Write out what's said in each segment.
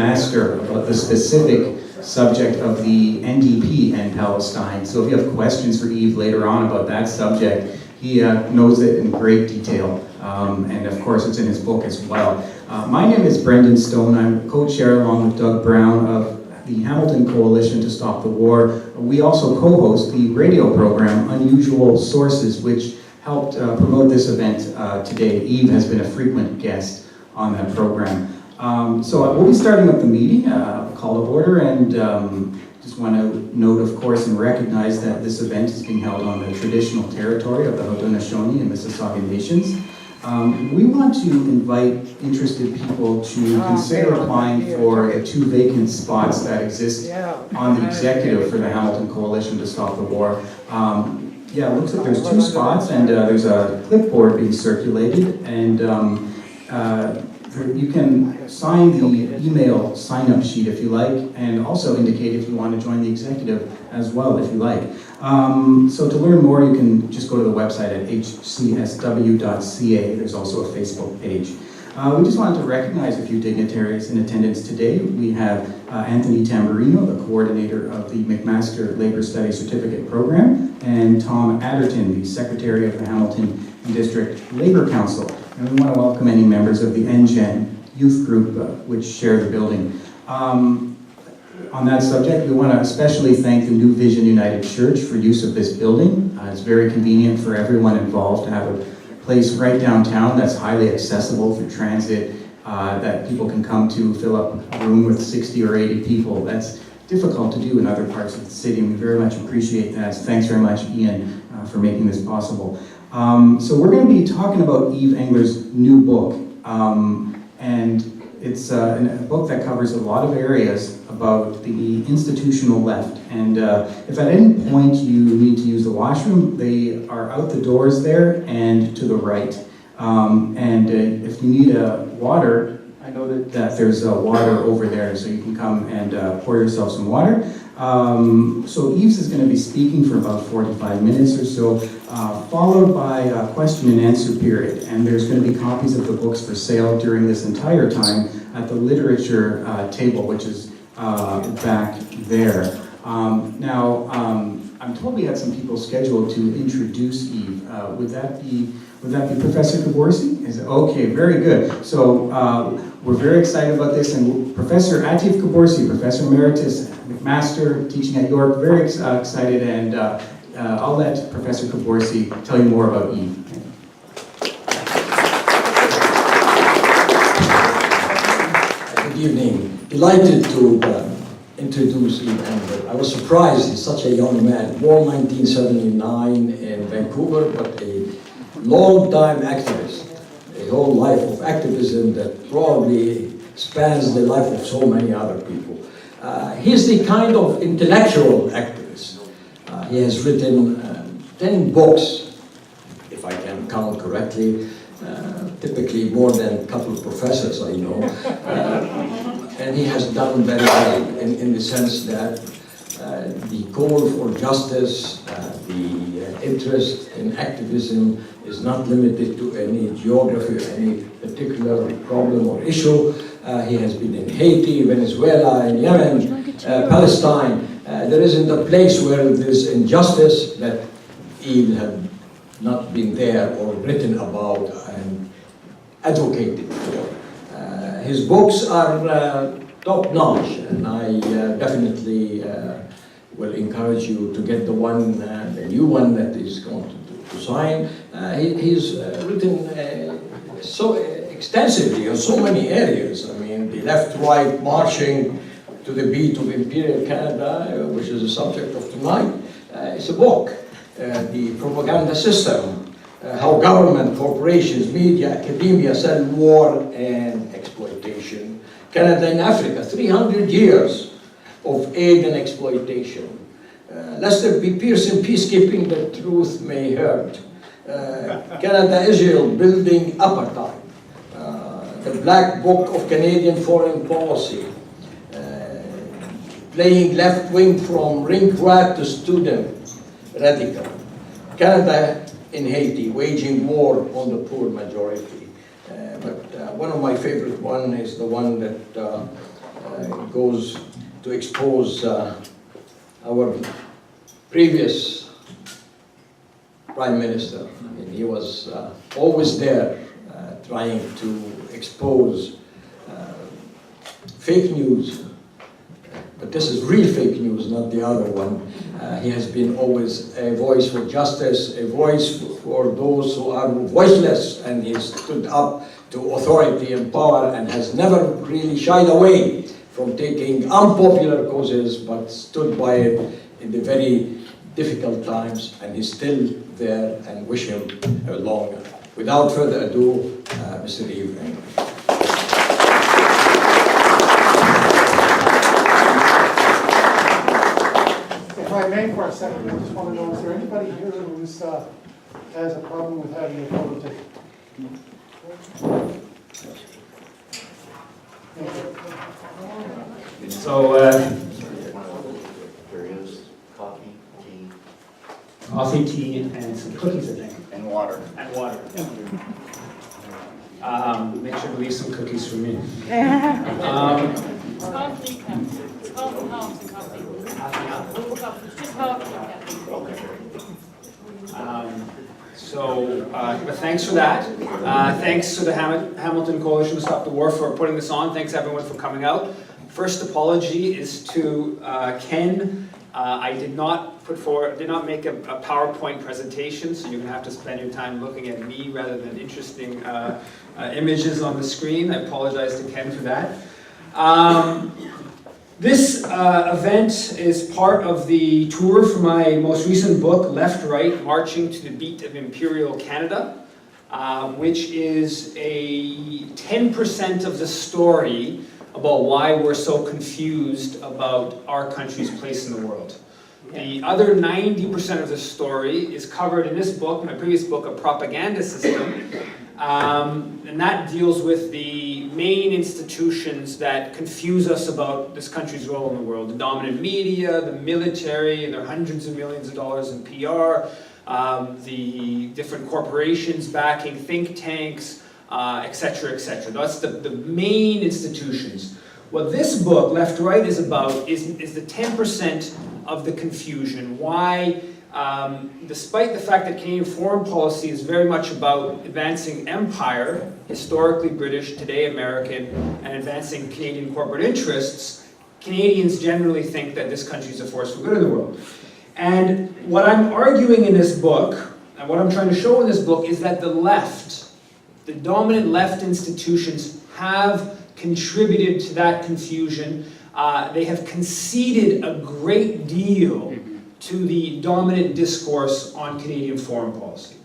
McMaster about the specific subject of the NDP and Palestine. So if you have questions for Yves later on about that subject, he knows it in great detail. And of course, it's in his book as well. My name is Brendan Stone. I'm co-chair along with Doug Brown of the Hamilton Coalition to Stop the War. We also co-host the radio program Unusual Sources, which helped promote this event today. Yves has been a frequent guest on that program. So we'll be starting up the meeting, call to order, and just want to note, of course, and recognize that this event is being held on the traditional territory of the Haudenosaunee and Mississauga Nations. We want to invite interested people to consider applying for the 2 vacant spots that exist on the executive for the Hamilton Coalition to Stop the War. Yeah, it looks like there's 2 spots, and there's a clipboard being circulated, and you can sign the email sign-up sheet if you like, and also indicate if you want to join the executive as well if you like. So to learn more, you can just go to the website at hcsw.ca. There's also a Facebook page. We just wanted to recognize a few dignitaries in attendance today. We have Anthony Tamburino, the coordinator of the McMaster Labor Studies Certificate Program, and Tom Adderton, the secretary of the Hamilton District Labor Council. And we want to welcome any members of the NGen youth group which share the building. On that subject, we want to especially thank the New Vision United Church for use of this building. It's very convenient for everyone involved to have a place right downtown that's highly accessible for transit, that people can come to, fill up a room with 60 or 80 people. That's difficult to do in other parts of the city, and we very much appreciate that. So thanks very much, Ian, for making this possible. So we're going to be talking about Yves Engler's new book, and it's a book that covers a lot of areas about the institutional left. And if at any point you need to use the washroom, they are out the doors there and to the right. And if you need water, I know that there's water over there, so you can come and pour yourself some water. So Yves is going to be speaking for about 45 minutes or so, followed by a question and answer period. And there's going to be copies of the books for sale during this entire time at the literature table, which is back there. Now, I'm told we had some people scheduled to introduce Yves. Would that be Professor Caborsi? Is it? Okay, very good. So we're very excited about this, and Professor Atif Caborsi, Professor Emeritus McMaster, teaching at York, very excited, and I'll let Professor Caborsi tell you more about Yves. Good evening. Delighted to introduce Yves Engler. I was surprised he's such a young man, born 1979 in Vancouver, but a long-time activist, a whole life of activism that probably spans the life of so many other people. He's the kind of intellectual activist. He has written 10 books, if I can count correctly, typically more than a couple of professors I know. And he has done very well in the sense that the call for justice, the interest in activism is not limited to any geography or any particular problem or issue. He has been in Haiti, Venezuela, in Yemen, Palestine. There isn't a place where there's injustice that Yves had not been there or written about and advocated for. His books are top-notch, and I definitely will encourage you to get the new one that is going to sign. He's written so extensively in so many areas. I mean, the left-right marching to the Beat of Imperial Canada, which is the subject of tonight. It's a book. The propaganda system, how government, corporations, media, academia sell war and exploitation. Canada and Africa, 300 years of aid and exploitation. Lester Pearson, peacekeeping, the truth may hurt. Canada, Israel, building apartheid. The Black Book of Canadian Foreign Policy. Playing left wing from ring rat to student radical. Canada in Haiti, waging war on the poor majority. But one of my favorite one is the one that goes to expose our previous Prime Minister. I mean, he was always there trying to expose fake news, but this is real fake news, not the other one. He has been always a voice for justice, a voice for those who are voiceless, and he stood up to authority and power and has never really shied away from taking unpopular causes, but stood by it in the very difficult times, and he's still there, and wish him a long. Without further ado, Mr. Yves Engler. If I may for a second, I just want to know, is there anybody here who has a problem with having a photo taken? So, There is coffee, tea, coffee, tea, and some cookies, I think. and water. And water. Make sure to leave some cookies for me. Coffee cups. It's half and half and coffee. Just half and half. But thanks for that. Thanks to the Hamilton Coalition to Stop the War for putting this on. Thanks everyone for coming out. First apology is to Ken. I did not make a PowerPoint presentation, so you're going to have to spend your time looking at me rather than interesting images on the screen. I apologize to Ken for that. This event is part of the tour for my most recent book, Left, Right, Marching to the Beat of Imperial Canada, which is a 10% of the story about why we're so confused about our country's place in the world. The other 90% of the story is covered in this book, my previous book, A Propaganda System, and that deals with the main institutions that confuse us about this country's role in the world. The dominant media, the military, and their hundreds of millions of dollars in PR, the different corporations backing think tanks, etc., etc. That's the main institutions. What this book, Left, Right, is about is the 10% of the confusion. Why, despite the fact that Canadian foreign policy is very much about advancing empire, historically British, today American, and advancing Canadian corporate interests, Canadians generally think that this country is a force for good in the world. And what I'm arguing in this book, and what I'm trying to show in this book, is that the left, the dominant left institutions, have contributed to that confusion. They have conceded a great deal to the dominant discourse on Canadian foreign policy.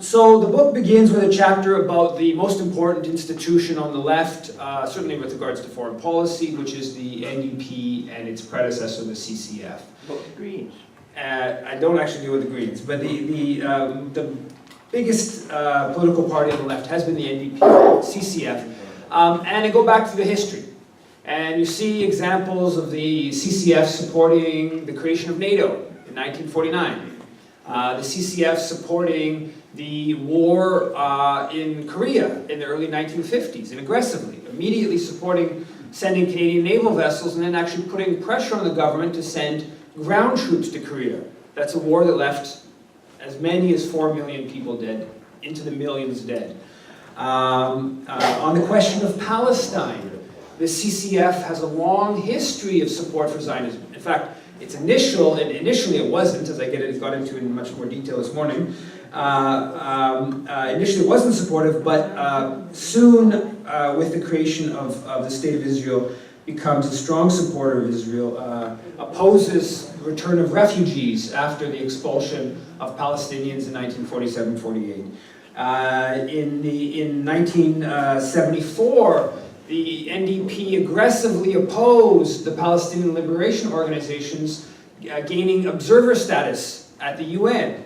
So the book begins with a chapter about the most important institution on the left, certainly with regards to foreign policy, which is the NDP and its predecessor, the CCF. Vote the Greens. I don't actually deal with the Greens, but the biggest political party on the left has been the NDP, CCF. And I go back to the history. And you see examples of the CCF supporting the creation of NATO in 1949. The CCF supporting the war in Korea in the early 1950s, and aggressively, immediately supporting sending Canadian naval vessels and then actually putting pressure on the government to send ground troops to Korea. That's a war that left as many as 4 million people dead, into the millions dead. On the question of Palestine, the CCF has a long history of support for Zionism. In fact, initially it wasn't, as I got into in much more detail this morning. Initially it wasn't supportive, but soon, with the creation of the State of Israel, becomes a strong supporter of Israel, opposes the return of refugees after the expulsion of Palestinians in 1947-48. In 1974, the NDP aggressively opposed the Palestinian Liberation Organizations gaining observer status at the UN.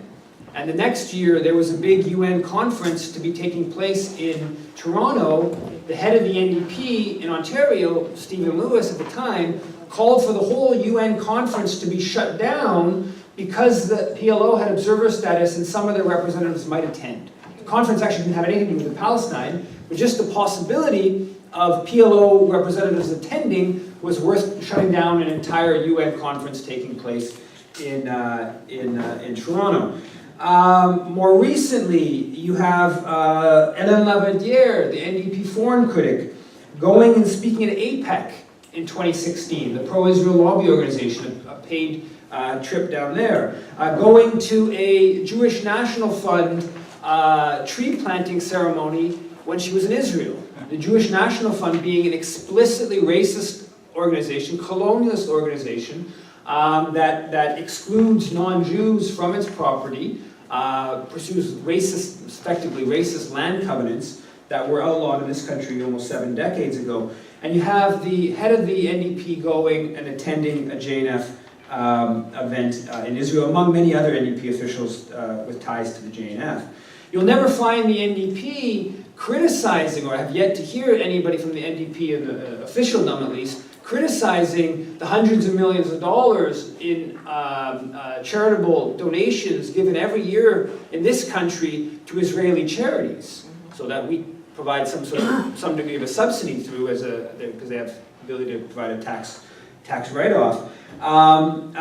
And the next year, there was a big UN conference to be taking place in Toronto. The head of the NDP in Ontario, Stephen Lewis at the time, called for the whole UN conference to be shut down because the PLO had observer status and some of their representatives might attend. The conference actually didn't have anything to do with Palestine, but just the possibility of PLO representatives attending was worth shutting down an entire UN conference taking place in Toronto. More recently, you have Hélène Laverdière, the NDP foreign critic, going and speaking at APEC in 2016, the pro-Israel lobby organization, a paid trip down there, going to a Jewish National Fund tree planting ceremony when she was in Israel. The Jewish National Fund being an explicitly racist organization, colonialist organization, that excludes non-Jews from its property, pursues racist, effectively racist land covenants that were outlawed in this country almost 7 decades ago. And you have the head of the NDP going and attending a JNF event in Israel, among many other NDP officials with ties to the JNF. You'll never find the NDP criticizing, or have yet to hear anybody from the NDP, in the officialdom at least, criticizing the hundreds of millions of dollars in charitable donations given every year in this country to Israeli charities, so that we provide some degree of a subsidy through because they have the ability to provide a tax write-off. And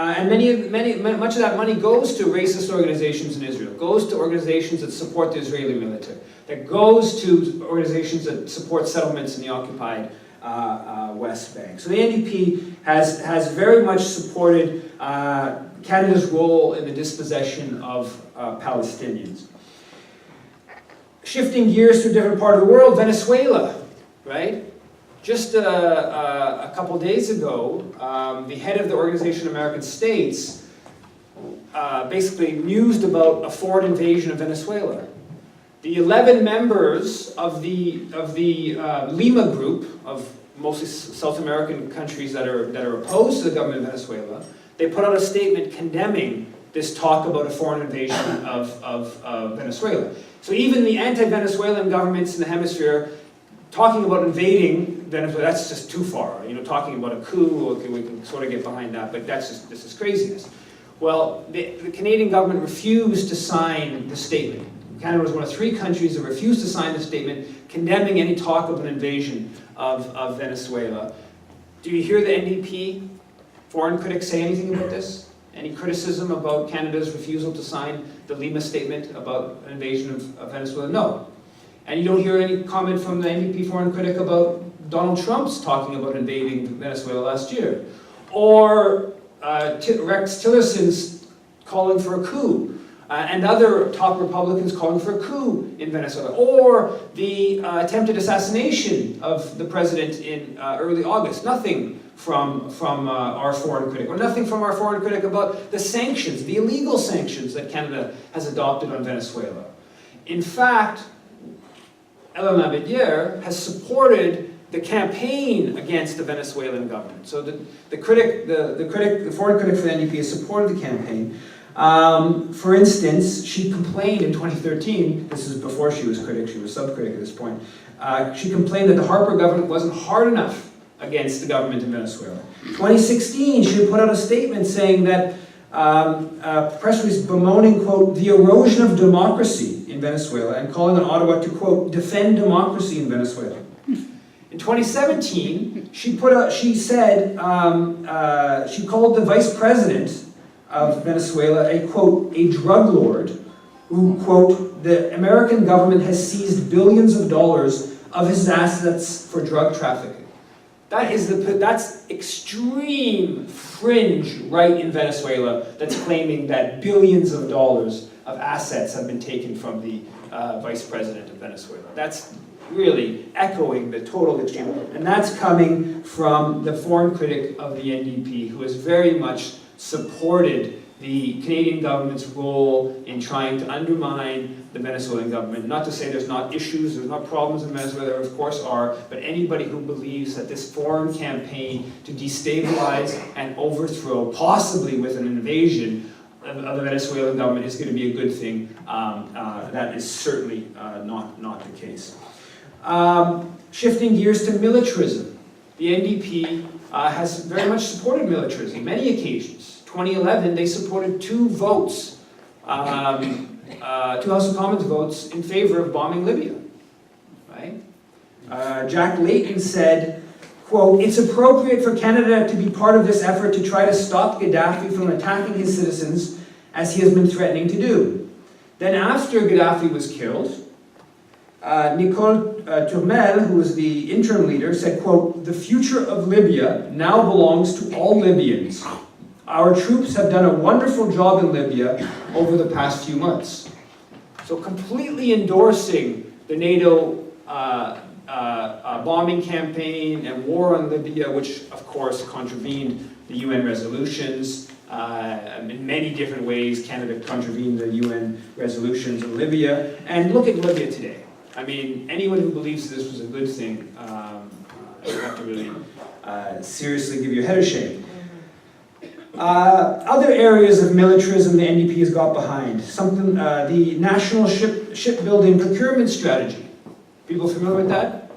much of that money goes to racist organizations in Israel, goes to organizations that support the Israeli military, that goes to organizations that support settlements in the occupied West Bank. So the NDP has very much supported Canada's role in the dispossession of Palestinians. Shifting gears to a different part of the world, Venezuela, right? Just a couple days ago, the head of the Organization of American States basically mused about a foreign invasion of Venezuela. The 11 members of the Lima group of mostly South American countries that are opposed to the government of Venezuela, they put out a statement condemning this talk about a foreign invasion of Venezuela. So even the anti-Venezuelan governments in the hemisphere talking about invading Venezuela, that's just too far. You know, talking about a coup, okay, we can sort of get behind that, but this is craziness. Well, the Canadian government refused to sign the statement. Canada was one of 3 countries that refused to sign the statement condemning any talk of an invasion of Venezuela. Do you hear the NDP foreign critics say anything about this? Any criticism about Canada's refusal to sign the Lima statement about an invasion of Venezuela? No. And you don't hear any comment from the NDP foreign critic about Donald Trump's talking about invading Venezuela last year. Or Rex Tillerson's calling for a coup. And other top Republicans calling for a coup in Venezuela. Or the attempted assassination of the president in early August. Nothing from our foreign critic. Or nothing from our foreign critic about the sanctions, the illegal sanctions that Canada has adopted on Venezuela. In fact, Hélène Laverdière has supported the campaign against the Venezuelan government. So the foreign critic for the NDP has supported the campaign. For instance, she complained in 2013, this is before she was critic, she was sub-critic at this point, she complained that the Harper government wasn't hard enough against the government in Venezuela. 2016, she put out a statement saying that, press release bemoaning, quote, the erosion of democracy in Venezuela and calling on Ottawa to, quote, defend democracy in Venezuela. In 2017, she called the vice president of Venezuela a, quote, a drug lord who, quote, the American government has seized billions of dollars of his assets for drug trafficking. That's extreme fringe right in Venezuela that's claiming that billions of dollars of assets have been taken from the vice president of Venezuela. That's really echoing the total extreme. And that's coming from the foreign critic of the NDP, who has very much supported the Canadian government's role in trying to undermine the Venezuelan government. Not to say there's not issues, there's not problems in Venezuela, there of course are, but anybody who believes that this foreign campaign to destabilize and overthrow, possibly with an invasion of the Venezuelan government, is going to be a good thing, that is certainly not the case. Shifting gears to militarism. The NDP has very much supported militarism, many occasions. 2011, they supported 2 votes, 2 House of Commons votes in favor of bombing Libya, right? Jack Layton said, quote, "It's appropriate for Canada to be part of this effort to try to stop Gaddafi from attacking his citizens as he has been threatening to do." Then after Gaddafi was killed, Nicole Turmel, who was the interim leader, said, quote, "The future of Libya now belongs to all Libyans. Our troops have done a wonderful job in Libya over the past few months." So completely endorsing the NATO bombing campaign and war on Libya, which of course contravened the UN resolutions. In many different ways, Canada contravened the UN resolutions in Libya. And look at Libya today. I mean, anyone who believes this was a good thing, you have to really seriously give your head a shake. Other areas of militarism the NDP has got behind. The national shipbuilding procurement strategy. People familiar with that?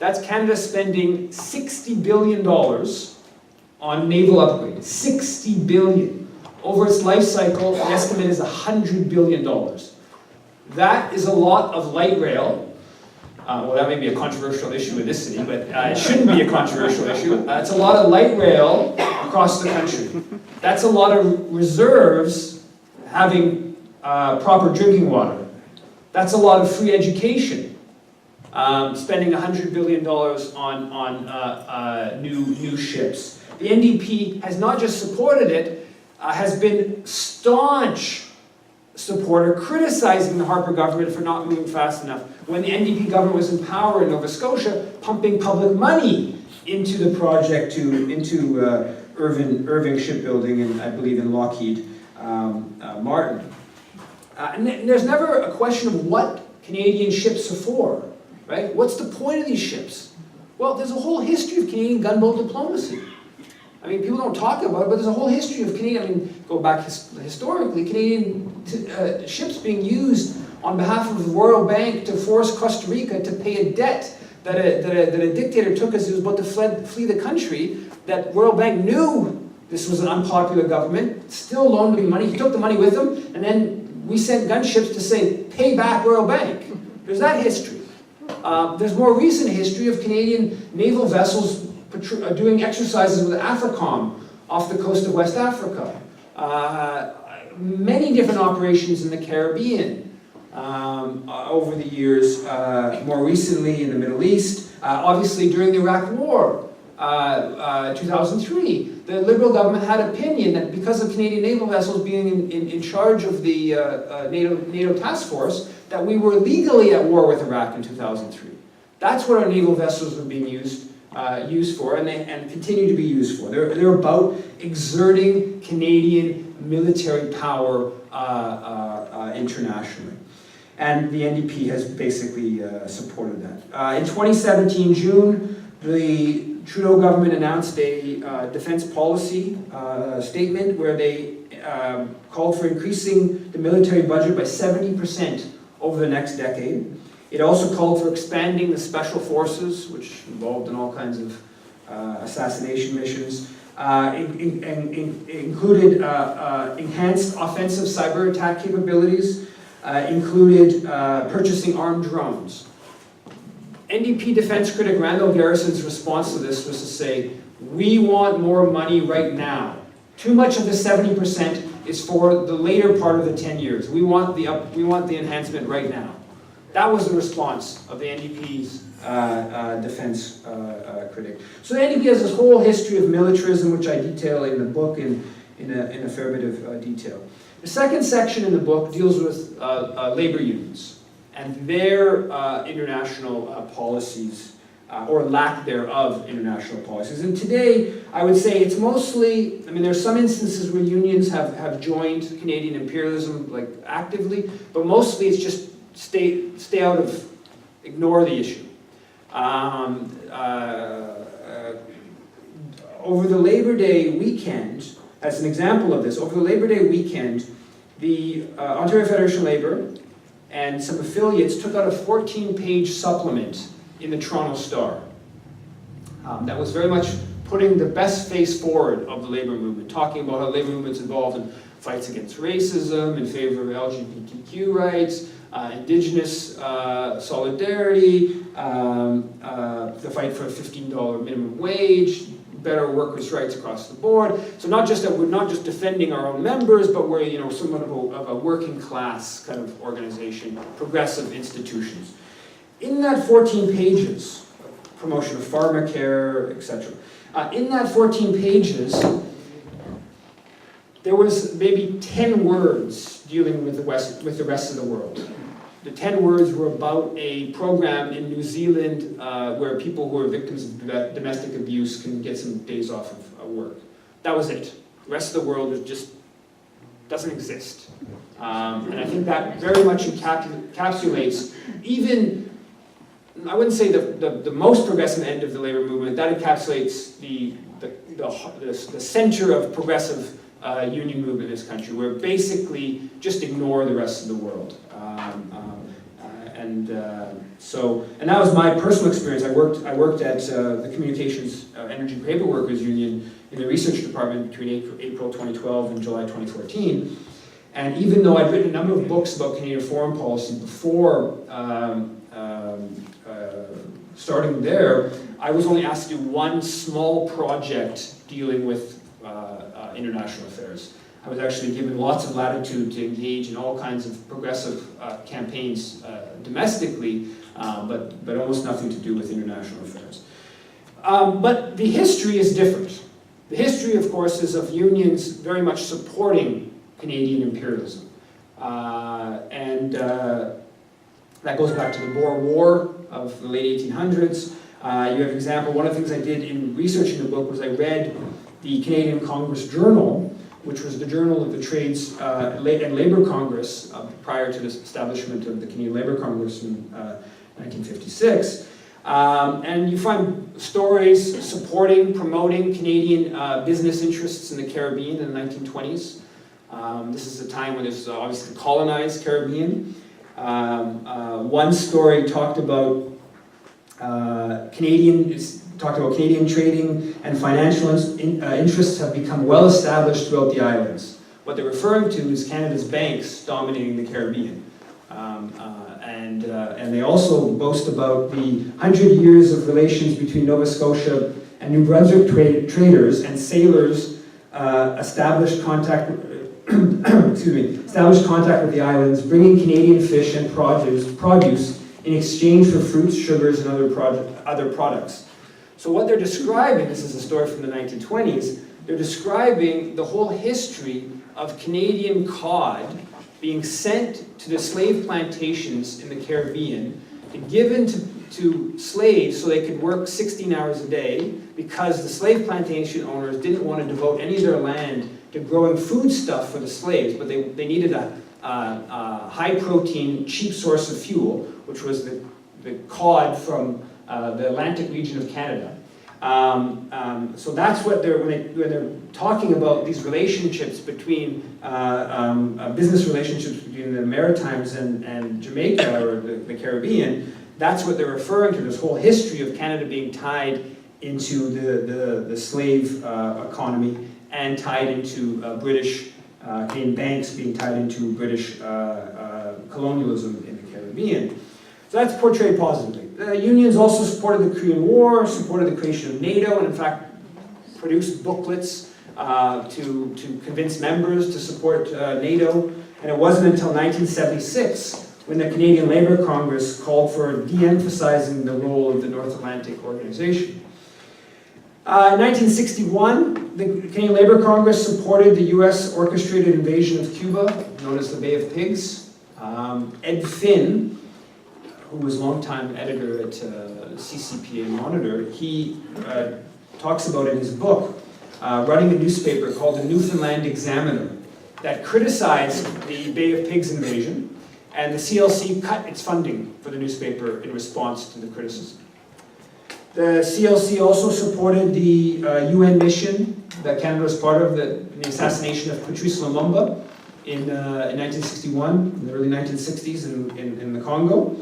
That's Canada spending $60 billion on naval upgrades. $60 billion. Over its life cycle, the estimate is $100 billion. That is a lot of light rail. Well, that may be a controversial issue in this city, but it shouldn't be a controversial issue. It's a lot of light rail across the country. That's a lot of reserves having proper drinking water. That's a lot of free education. Spending $100 billion on new ships. The NDP has not just supported it, has been staunch supporter criticizing the Harper government for not moving fast enough. When the NDP government was in power in Nova Scotia, pumping public money into the project into Irving Shipbuilding, and I believe in Lockheed Martin. And there's never a question of what Canadian ships are for, right? What's the point of these ships? Well, there's a whole history of Canadian gunboat diplomacy. I mean, people don't talk about it, but there's a whole history of Canadian, I mean, go back historically, Canadian ships being used on behalf of the Royal Bank to force Costa Rica to pay a debt that a dictator took as he was about to flee the country, that Royal Bank knew this was an unpopular government, still loaned him money, he took the money with him, and then we sent gunships to say, pay back Royal Bank. There's that history. There's more recent history of Canadian naval vessels doing exercises with AFRICOM off the coast of West Africa. Many different operations in the Caribbean over the years, more recently in the Middle East. Obviously during the Iraq War, 2003, the Liberal government had opinion that because of Canadian naval vessels being in charge of the NATO task force, that we were legally at war with Iraq in 2003. That's what our naval vessels were being used for, and continue to be used for. They're about exerting Canadian military power internationally. And the NDP has basically supported that. In 2017, June, the Trudeau government announced a defense policy statement where they called for increasing the military budget by 70% over the next decade. It also called for expanding the special forces, which involved in all kinds of assassination missions, included enhanced offensive cyber attack capabilities, included purchasing armed drones. NDP defense critic Randall Garrison's response to this was to say, we want more money right now. Too much of the 70% is for the later part of the 10 years. We want the enhancement right now. That was the response of the NDP's defense critic. So the NDP has this whole history of militarism, which I detail in the book in a fair bit of detail. The second section in the book deals with labor unions and their international policies, or lack thereof international policies. And today, I would say it's mostly, I mean, there's some instances where unions have joined Canadian imperialism like actively, but mostly it's just stay out of, ignore the issue. Over the Labor Day weekend, as an example of this, over the Labor Day weekend, the Ontario Federation of Labour and some affiliates took out a 14-page supplement in the Toronto Star. That was very much putting the best face forward of the labour movement, talking about how labour movement's involved in fights against racism, in favor of LGBTQ rights, indigenous solidarity, the fight for a $15 minimum wage, better workers' rights across the board. So not just that we're not just defending our own members, but we're somewhat of a working class kind of organization, progressive institutions. In that 14 pages, promotion of pharmacare, etc. In that 14 pages, there was maybe 10 words dealing with the rest of the world. The 10 words were about a program in New Zealand where people who are victims of domestic abuse can get some days off of work. That was it. The rest of the world just doesn't exist. And I think that very much encapsulates even, I wouldn't say the most progressive end of the labor movement, that encapsulates the center of progressive union movement in this country, where basically just ignore the rest of the world. And that was my personal experience. I worked at the Communications Energy Paper Workers Union in the research department between April 2012 and July 2014. And even though I'd written a number of books about Canadian foreign policy before starting there, I was only asked to do one small project dealing with international affairs. I was actually given lots of latitude to engage in all kinds of progressive campaigns domestically, but almost nothing to do with international affairs. But the history is different. The history, of course, is of unions very much supporting Canadian imperialism. That goes back to the Boer War of the late 1800s. You have an example, one of the things I did in researching the book was I read the Canadian Congress Journal, which was the journal of the Trades and Labour Congress prior to the establishment of the Canadian Labour Congress in 1956. And you find stories supporting, promoting Canadian business interests in the Caribbean in the 1920s. This is a time when there's obviously the colonized Caribbean. One story talked about Canadian trading and financial interests have become well established throughout the islands. What they're referring to is Canada's banks dominating the Caribbean. And they also boast about the 100 years of relations between Nova Scotia and New Brunswick traders and sailors established contact with the islands, bringing Canadian fish and produce in exchange for fruits, sugars, and other products. So what they're describing, this is a story from the 1920s, they're describing the whole history of Canadian cod being sent to the slave plantations in the Caribbean and given to slaves so they could work 16 hours a day because the slave plantation owners didn't want to devote any of their land to growing food stuff for the slaves, but they needed a high-protein, cheap source of fuel, which was the cod from the Atlantic region of Canada. So that's what when they're talking about these relationships between business relationships between the Maritimes and Jamaica or the Caribbean. That's what they're referring to. This whole history of Canada being tied into the slave economy and tied into British Canadian banks being tied into British colonialism in the Caribbean. So that's portrayed positively. The unions also supported the Korean War, supported the creation of NATO, and in fact produced booklets to convince members to support NATO. And it wasn't until 1976 when the Canadian Labour Congress called for de-emphasizing the role of the North Atlantic Organization. In 1961, the Canadian Labour Congress supported the US orchestrated invasion of Cuba, known as the Bay of Pigs. Ed Finn, who was longtime editor at CCPA Monitor, he talks about in his book, running a newspaper called the Newfoundland Examiner that criticized the Bay of Pigs invasion, and the CLC cut its funding for the newspaper in response to the criticism. The CLC also supported the UN mission that Canada was part of, the assassination of Patrice Lumumba in 1961, in the early 1960s in the Congo.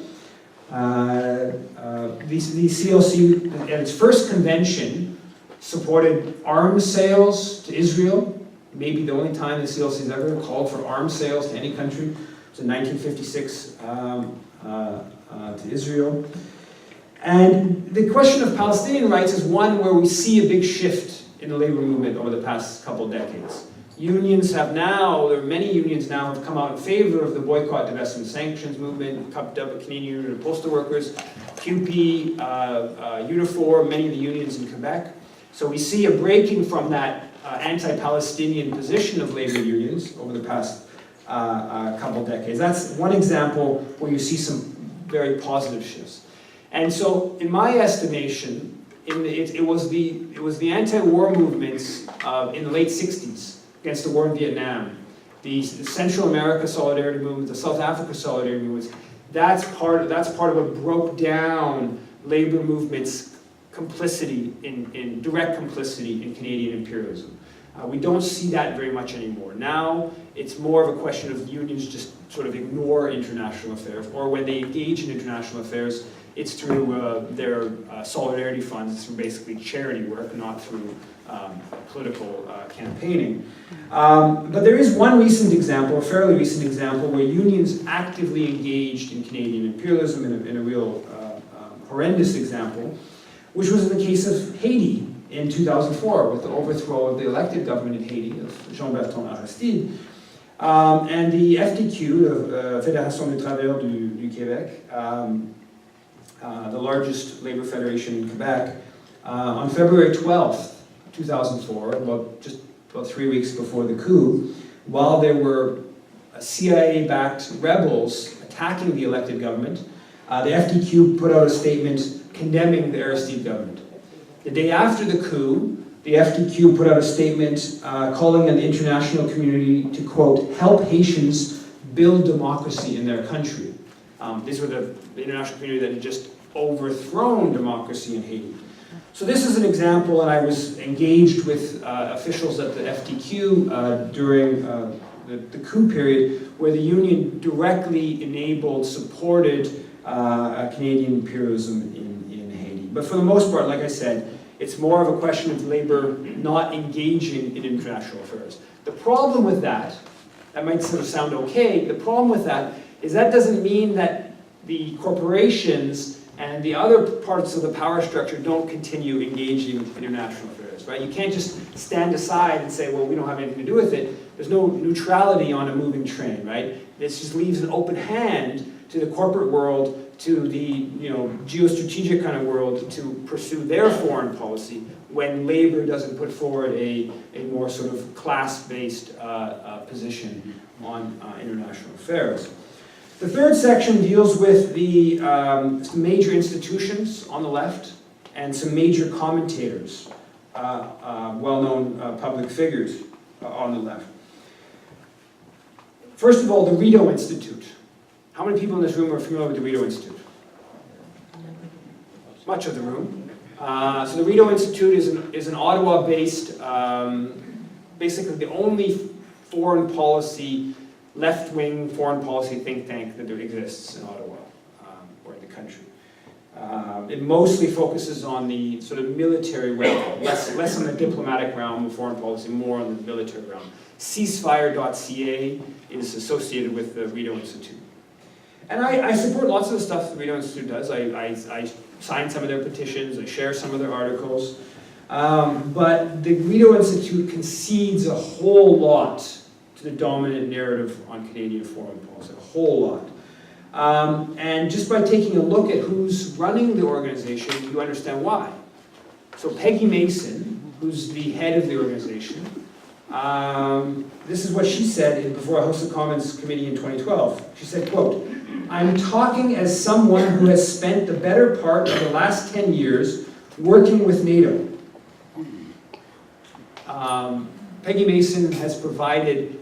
The CLC, at its first convention, supported arms sales to Israel, maybe the only time the CLC has ever called for arms sales to any country. So to 1956 to Israel. And the question of Palestinian rights is one where we see a big shift in the labor movement over the past couple of decades. Unions have now, there are many unions now have come out in favor of the boycott, divestment, sanctions movement, Canadian Union of Postal Workers, QP, Unifor, many of the unions in Quebec. So we see a breaking from that anti-Palestinian position of labor unions over the past couple decades. That's one example where you see some very positive shifts. And so, in my estimation, it was the anti-war movements in the late 60s against the war in Vietnam, the Central America Solidarity Movement, the South Africa Solidarity Movements. That's part of what broke down labor movements' complicity in direct complicity in Canadian imperialism. We don't see that very much anymore. Now, it's more of a question of unions just sort of ignore international affairs, or when they engage in international affairs, it's through their solidarity funds, it's through basically charity work, not through political campaigning. But there is one recent example, a fairly recent example, where unions actively engaged in Canadian imperialism in a real horrendous example, which was in the case of Haiti in 2004, with the overthrow of the elected government in Haiti, of Jean-Bertrand Aristide. And the FDQ, the Fédération des Travailleurs du Québec, the largest labor federation in Quebec, on February 12th, 2004, about 3 weeks before the coup, while there were CIA-backed rebels attacking the elected government, the FDQ put out a statement condemning the Aristide government. The day after the coup, the FDQ put out a statement calling on the international community to, quote, help Haitians build democracy in their country. These were the international community that had just overthrown democracy in Haiti. So this is an example, and I was engaged with officials at the FDQ during the coup period, where the union directly enabled, supported Canadian imperialism in Haiti. But for the most part, like I said, it's more of a question of labor not engaging in international affairs. The problem with that might sort of sound okay, the problem with that is that doesn't mean that the corporations and the other parts of the power structure don't continue engaging in international affairs, right? You can't just stand aside and say, well, we don't have anything to do with it. There's no neutrality on a moving train, right? This just leaves an open hand to the corporate world, to the geostrategic kind of world to pursue their foreign policy when labor doesn't put forward a more sort of class-based position on international affairs. The third section deals with the some major institutions on the left and some major commentators, well-known public figures on the left. First of all, the Rideau Institute. How many people in this room are familiar with the Rideau Institute? Much of the room. So the Rideau Institute is an Ottawa-based, basically the only foreign policy, left-wing foreign policy think tank that there exists in Ottawa, or in the country. It mostly focuses on the sort of military realm, less on the diplomatic realm of foreign policy, more on the military realm. Ceasefire.ca is associated with the Rideau Institute. And I support lots of the stuff the Rideau Institute does. I sign some of their petitions, I share some of their articles. But the Rideau Institute concedes a whole lot to the dominant narrative on Canadian foreign policy, a whole lot. And just by taking a look at who's running the organization, you understand why. So Peggy Mason, who's the head of the organization, this is what she said before a House of Commons committee in 2012. She said, quote, "I'm talking as someone who has spent the better part of the last 10 years working with NATO." Peggy Mason has provided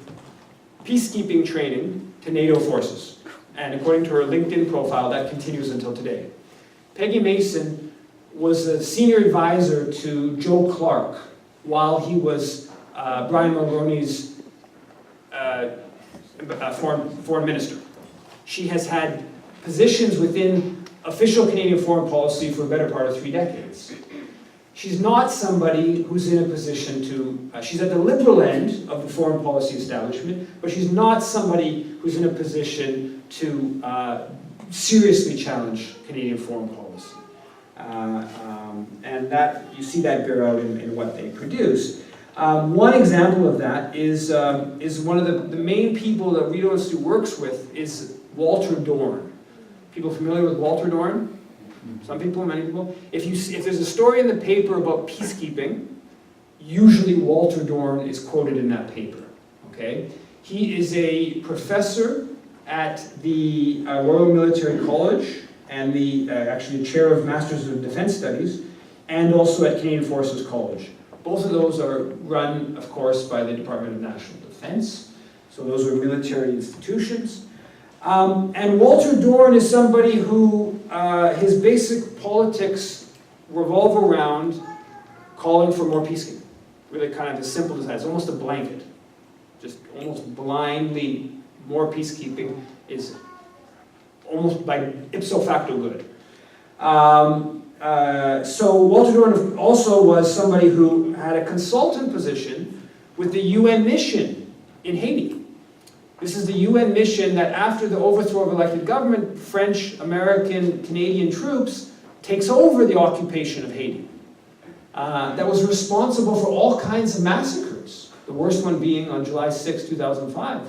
peacekeeping training to NATO forces. And according to her LinkedIn profile, that continues until today. Peggy Mason was a senior advisor to Joe Clark while he was Brian Mulroney's foreign minister. She has had positions within official Canadian foreign policy for the better part of 3 decades. She's not somebody who's in a position to, she's at the liberal end of the foreign policy establishment, but she's not somebody who's in a position to seriously challenge Canadian foreign policy. And that, you see that bear out in what they produce. One example of that is one of the main people that Rideau Institute works with is Walter Dorn. People familiar with Walter Dorn? Some people, many people. If there's a story in the paper about peacekeeping, usually Walter Dorn is quoted in that paper. Okay, he is a professor at the Royal Military College and actually the chair of Masters of Defense Studies, and also at Canadian Forces College. Both of those are run, of course, by the Department of National Defense. So those are military institutions. And Walter Dorn is somebody who his basic politics revolve around calling for more peacekeeping. Really kind of as simple as that. It's almost a blanket. Just almost blindly, more peacekeeping is almost by ipso facto good. So Walter Dorn also was somebody who had a consultant position with the UN mission in Haiti. This is the UN mission that after the overthrow of elected government, French, American, Canadian troops takes over the occupation of Haiti. That was responsible for all kinds of massacres. The worst one being on July 6, 2005,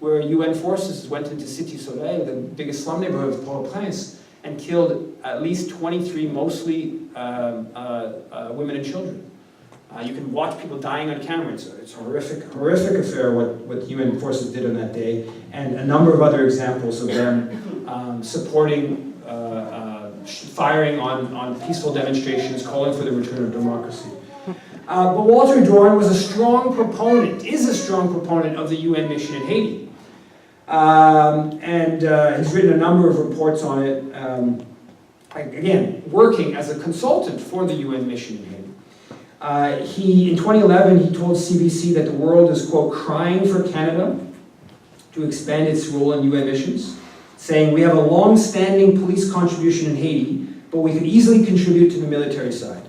where UN forces went into Cité Soleil, the biggest slum neighborhood of Port-au-Prince, and killed at least 23, mostly women and children. You can watch people dying on camera. It's a horrific affair what UN forces did on that day, and a number of other examples of them supporting, firing on peaceful demonstrations, calling for the return of democracy. But Walter Dorn was a strong proponent, is a strong proponent of the UN mission in Haiti. He's written a number of reports on it, again, working as a consultant for the UN mission in Haiti. In 2011, he told CBC that the world is, quote, crying for Canada to expand its role in UN missions, saying, we have a long-standing police contribution in Haiti, but we could easily contribute to the military side.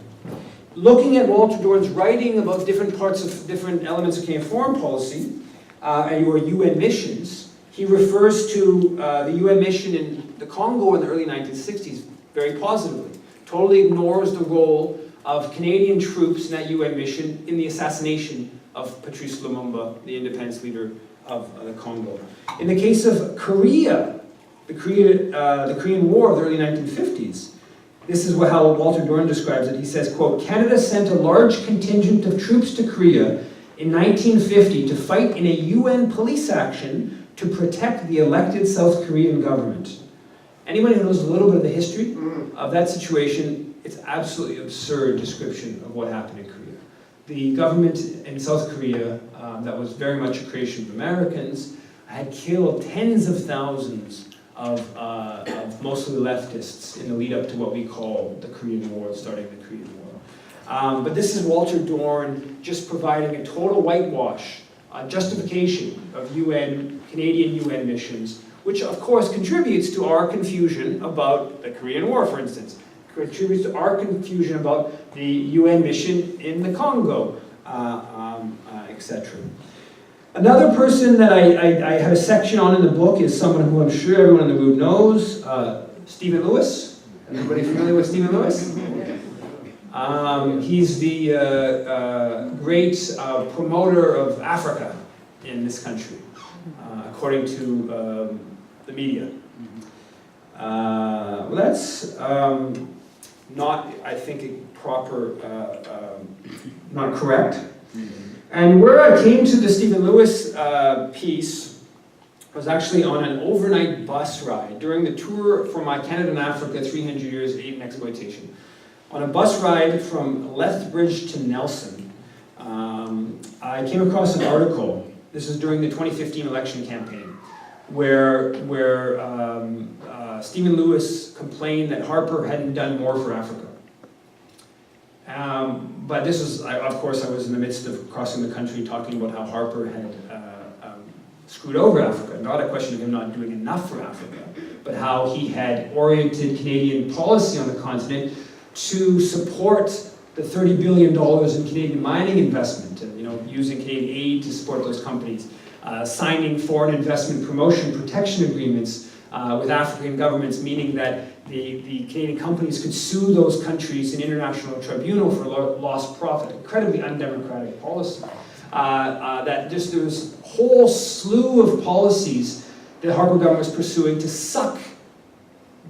Looking at Walter Dorn's writing about different elements of Canadian foreign policy, and your UN missions, he refers to the UN mission in the Congo in the early 1960s very positively. Totally ignores the role of Canadian troops in that UN mission in the assassination of Patrice Lumumba, the independence leader of the Congo. In the case of Korea, the Korean War of the early 1950s, this is how Walter Dorn describes it. He says, quote, Canada sent a large contingent of troops to Korea in 1950 to fight in a UN police action to protect the elected South Korean government. Anyone who knows a little bit of the history of that situation, it's absolutely absurd description of what happened in Korea. The government in South Korea, that was very much a creation of Americans, had killed tens of thousands of mostly leftists in the lead up to what we call the Korean War, starting the Korean War. But this is Walter Dorn just providing a total whitewash, justification of Canadian UN missions, which of course contributes to our confusion about the Korean War, for instance. Contributes to our confusion about the UN mission in the Congo, etc. Another person that I have a section on in the book is someone who I'm sure everyone in the room knows, Stephen Lewis. Everybody familiar with Stephen Lewis? He's the great promoter of Africa in this country, according to the media. Well, that's not, I think, a proper, not correct. And where I came to the Stephen Lewis piece was actually on an overnight bus ride during the tour for my Canada and Africa 300 Years Aid and Exploitation. On a bus ride from Lethbridge to Nelson, I came across an article. This is during the 2015 election campaign, where Stephen Lewis complained that Harper hadn't done more for Africa. But this was, of course, I was in the midst of crossing the country talking about how Harper had screwed over Africa. Not a question of him not doing enough for Africa, but how he had oriented Canadian policy on the continent to support the $30 billion in Canadian mining investment, and using Canadian aid to support those companies, signing foreign investment promotion protection agreements with African governments, meaning that the Canadian companies could sue those countries in international tribunal for lost profit. Incredibly undemocratic policy. There was a whole slew of policies that Harper government was pursuing to suck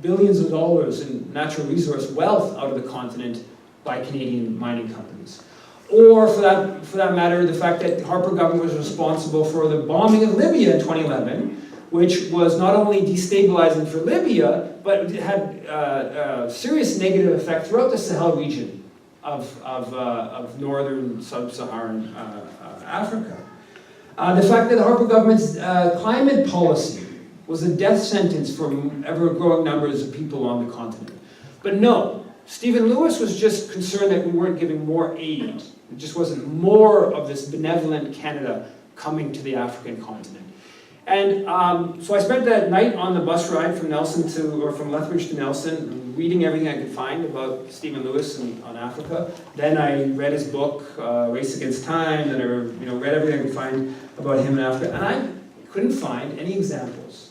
billions of dollars in natural resource wealth out of the continent by Canadian mining companies. Or, for that matter, the fact that the Harper government was responsible for the bombing of Libya in 2011, which was not only destabilizing for Libya, but it had serious negative effect throughout the Sahel region of northern sub-Saharan Africa. The fact that the Harper government's climate policy was a death sentence for ever-growing numbers of people on the continent. But no, Stephen Lewis was just concerned that we weren't giving more aid. It just wasn't more of this benevolent Canada coming to the African continent. And so I spent that night on the bus ride from from Lethbridge to Nelson, reading everything I could find about Stephen Lewis on Africa. Then I read his book, Race Against Time, and I read everything I could find about him in Africa. And I couldn't find any examples.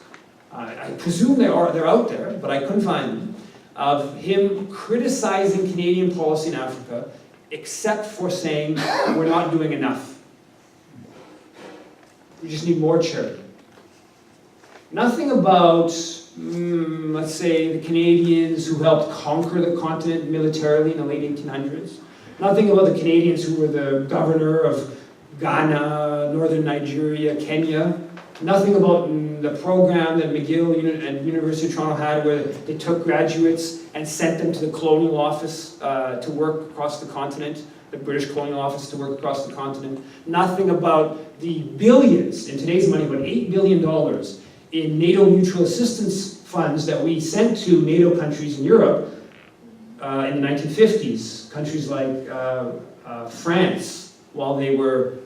I presume they're out there, but I couldn't find them, of him criticizing Canadian policy in Africa, except for saying we're not doing enough. We just need more charity. Nothing about, let's say, the Canadians who helped conquer the continent militarily in the late 1800s. Nothing about the Canadians who were the governor of Ghana, northern Nigeria, Kenya. Nothing about the program that McGill and University of Toronto had, where they took graduates and sent them to the colonial office to work across the continent, the British colonial office to work across the continent. Nothing about the billions, in today's money, about $8 billion in NATO mutual assistance funds that we sent to NATO countries in Europe in the 1950s, countries like France, while they were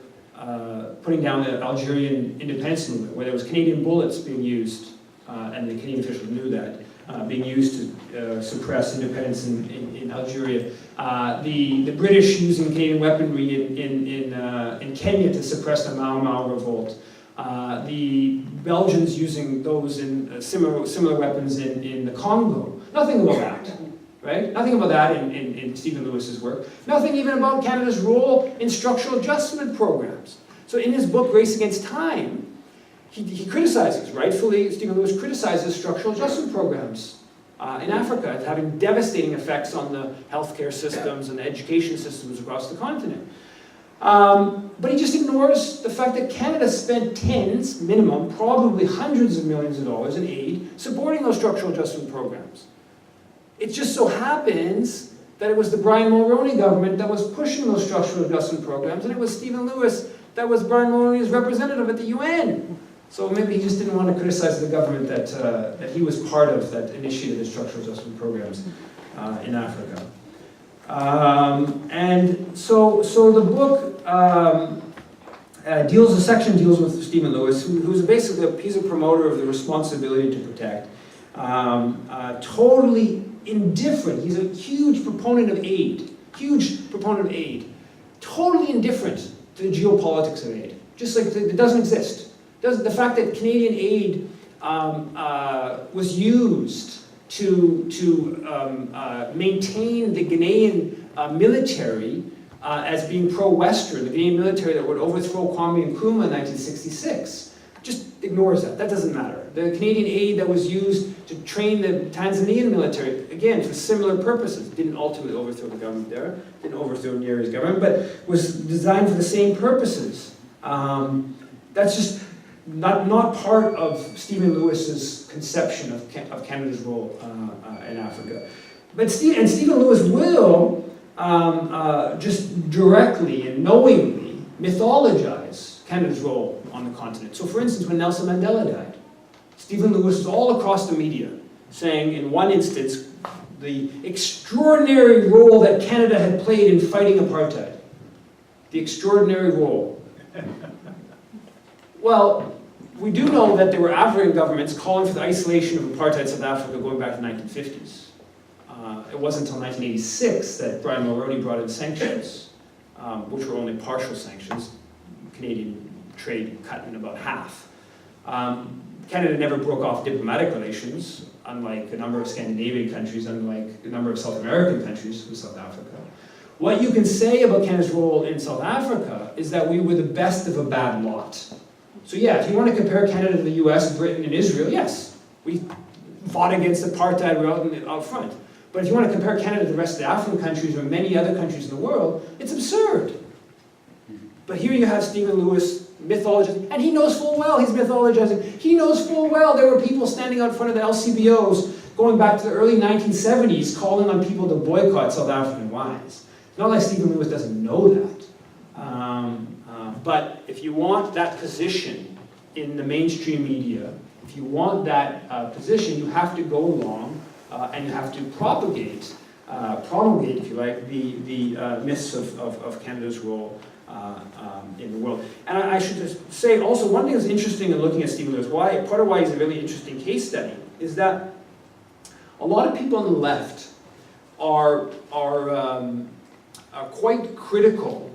putting down the Algerian independence movement, where there was Canadian bullets being used, and the Canadian officials knew that, being used to suppress independence in Algeria. The British using Canadian weaponry in Kenya to suppress the Mau Mau revolt. The Belgians using those in similar weapons in the Congo. Nothing about that, right? Nothing about that in Stephen Lewis's work. Nothing even about Canada's role in structural adjustment programs. So in his book, Race Against Time, he criticizes, rightfully, Stephen Lewis criticizes structural adjustment programs in Africa as having devastating effects on the healthcare systems and the education systems across the continent. But he just ignores the fact that Canada spent tens, minimum, probably hundreds of millions of dollars in aid supporting those structural adjustment programs. It just so happens that it was the Brian Mulroney government that was pushing those structural adjustment programs, and it was Stephen Lewis that was Brian Mulroney's representative at the UN. So maybe he just didn't want to criticize the government that he was part of that initiated the structural adjustment programs in Africa. And so the book the section deals with Stephen Lewis, who's basically he's a promoter of the responsibility to protect. Totally indifferent. He's a huge proponent of aid. Totally indifferent to the geopolitics of aid. Just like it doesn't exist. The fact that Canadian aid was used to maintain the Ghanaian military as being pro-Western, the Ghanaian military that would overthrow Kwame Nkrumah in 1966, just ignores that. That doesn't matter. The Canadian aid that was used to train the Tanzanian military, again, for similar purposes, didn't ultimately overthrow the government there, didn't overthrow Nyeri's government, but was designed for the same purposes. That's just not part of Stephen Lewis's conception of Canada's role in Africa. But Stephen Lewis will just directly and knowingly mythologize Canada's role on the continent. So for instance, when Nelson Mandela died, Stephen Lewis was all across the media saying in one instance the extraordinary role that Canada had played in fighting apartheid. The extraordinary role. Well, we do know that there were African governments calling for the isolation of apartheid South Africa going back to the 1950s. It wasn't until 1986 that Brian Mulroney brought in sanctions, which were only partial sanctions. Canadian trade cut in about half. Canada never broke off diplomatic relations, unlike a number of Scandinavian countries, unlike a number of South American countries with South Africa. What you can say about Canada's role in South Africa is that we were the best of a bad lot. So yeah, if you want to compare Canada to the US, Britain, and Israel, yes, we fought against apartheid, we're out front. But if you want to compare Canada to the rest of the African countries or many other countries in the world, it's absurd. But here you have Stephen Lewis, mythologist, and he knows full well he's mythologizing. He knows full well there were people standing out in front of the LCBOs going back to the early 1970s calling on people to boycott South African wives. It's not like Stephen Lewis doesn't know that. But if you want that position in the mainstream media, if you want that position, you have to go along and you have to promulgate, if you like, the myths of Canada's role in the world. And I should just say also, one thing that's interesting in looking at Stephen Lewis, part of why he's a really interesting case study, is that a lot of people on the left are quite critical,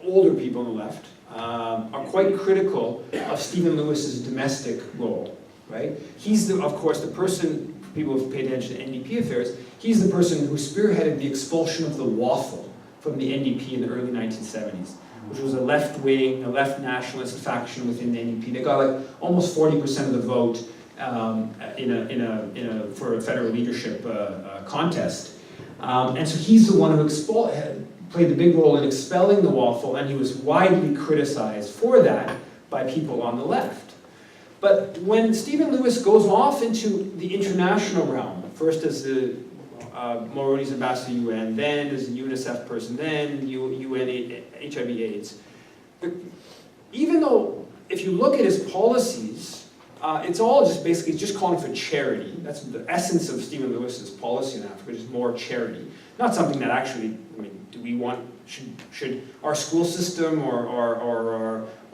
older people on the left, are quite critical of Stephen Lewis's domestic role, right? He's, of course, the person, people who've paid attention to NDP affairs, he's the person who spearheaded the expulsion of the waffle from the NDP in the early 1970s, which was a left-wing, a left-nationalist faction within the NDP. They got like almost 40% of the vote for a federal leadership contest. And so he's the one who played the big role in expelling the waffle, and he was widely criticized for that by people on the left. But when Stephen Lewis goes off into the international realm, first as the Mulroney's ambassador to UN, then as a UNICEF person, then UN HIV/AIDS. Even though, if you look at his policies, it's all just basically just calling for charity. That's the essence of Stephen Lewis's policy in Africa, just more charity. Not something that actually, I mean, do we want, should our school system or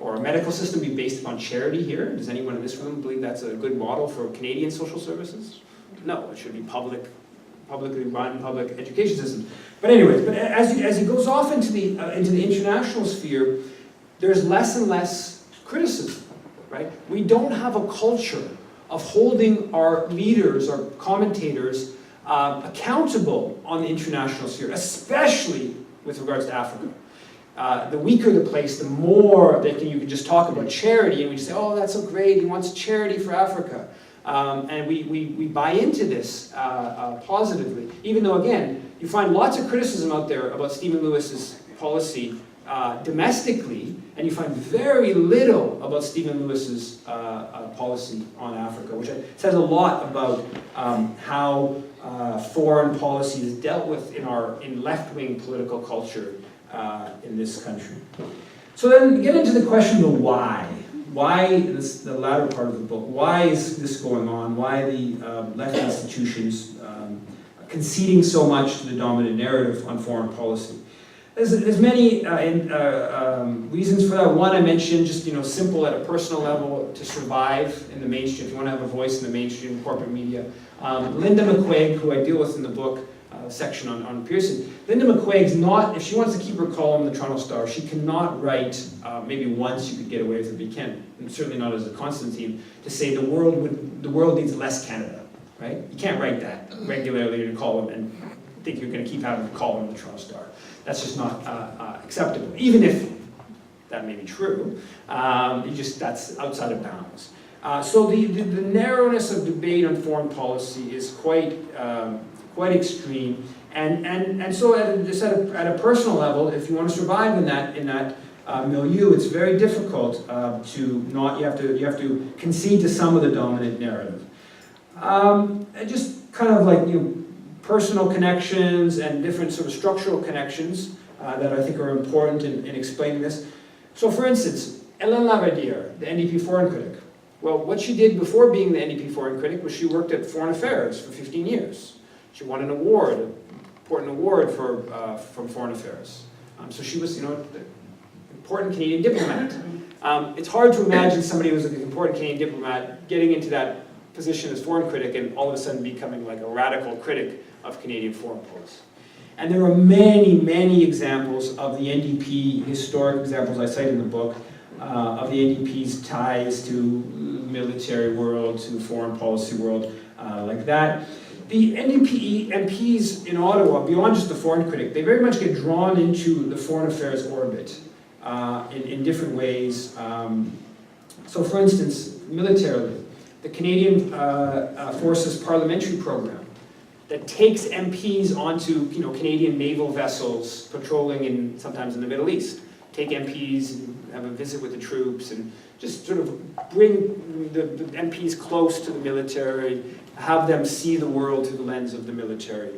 our medical system be based upon charity here? Does anyone in this room believe that's a good model for Canadian social services? No, it should be publicly run public education system. But anyways, but as he goes off into the international sphere, there's less and less criticism, right? We don't have a culture of holding our leaders, our commentators, accountable on the international sphere, especially with regards to Africa. The weaker the place, the more that you can just talk about charity, and we say, oh, that's so great, he wants charity for Africa. And we buy into this positively, even though, again, you find lots of criticism out there about Stephen Lewis's policy domestically, and you find very little about Stephen Lewis's policy on Africa, which says a lot about how foreign policy is dealt with in left-wing political culture in this country. So then get into the question of why. Why, the latter part of the book, why is this going on? Why are the left institutions conceding so much to the dominant narrative on foreign policy? There's many reasons for that. One I mentioned, just simple at a personal level to survive in the mainstream. If you want to have a voice in the mainstream corporate media. Linda McQuaig, who I deal with in the book section on Pearson. Linda McQuaig's not, if she wants to keep her column in the Toronto Star, she cannot write, maybe once you could get away with it, but you can't, and certainly not as a Constantine, to say the world needs less Canada, right? You can't write that regularly in a column and think you're going to keep having a column in the Toronto Star. That's just not acceptable, even if that may be true. That's outside of bounds. So the narrowness of debate on foreign policy is quite extreme, and so at a personal level, if you want to survive in that milieu, it's very difficult you have to concede to some of the dominant narrative. Just kind of like personal connections and different sort of structural connections that I think are important in explaining this. So, for instance, Hélène Laverdière, the NDP foreign critic. Well, what she did before being the NDP foreign critic was she worked at Foreign Affairs for 15 years. She won an award, an important award from Foreign Affairs. So she was, an important Canadian diplomat. It's hard to imagine somebody who was an important Canadian diplomat getting into that position as foreign critic and all of a sudden becoming like a radical critic of Canadian foreign policy. And there are many, many examples of the NDP, historic examples I cite in the book, of the NDP's ties to military world, to foreign policy world, like that. The NDP MPs in Ottawa, beyond just the foreign critic, they very much get drawn into the foreign affairs orbit in different ways. So for instance, militarily, the Canadian Forces Parliamentary Program that takes MPs onto Canadian naval vessels patrolling sometimes in the Middle East. Take MPs and have a visit with the troops and just sort of bring the MPs close to the military, have them see the world through the lens of the military.